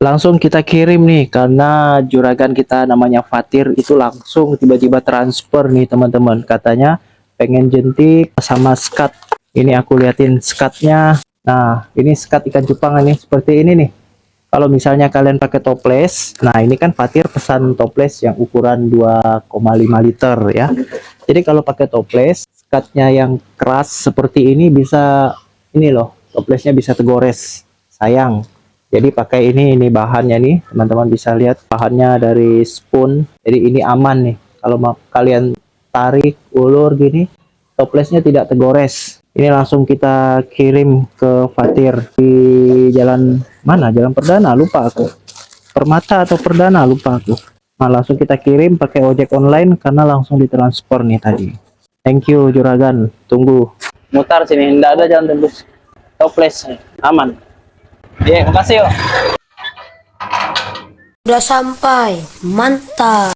Langsung kita kirim nih, karena juragan kita namanya Fatir itu langsung tiba-tiba transfer nih teman-teman. Katanya pengen jentik sama skat. Ini aku liatin skatnya. Nah, ini skat ikan cupang ini seperti ini nih. Kalau misalnya kalian pakai toples, nah ini kan Fatir pesan toples yang ukuran 2,5 liter ya. Jadi kalau pakai toples, skatnya yang keras seperti ini bisa, ini loh, toplesnya bisa tergores. Sayang. Jadi pakai ini bahannya nih, teman-teman bisa lihat bahannya dari spoon. Jadi ini aman nih. Kalau kalian tarik, ulur gini, toplesnya tidak tergores. Ini langsung kita kirim ke Fatir di jalan mana? Jalan Perdana, lupa aku. Permata atau Perdana, lupa aku. Nah, langsung kita kirim pakai ojek online karena langsung ditransfer nih tadi. Thank you Juragan. Tunggu. Mutar sini, enggak ada jalan tembus. Toples aman. Iya, makasih yuk. Udah sampai, mantap.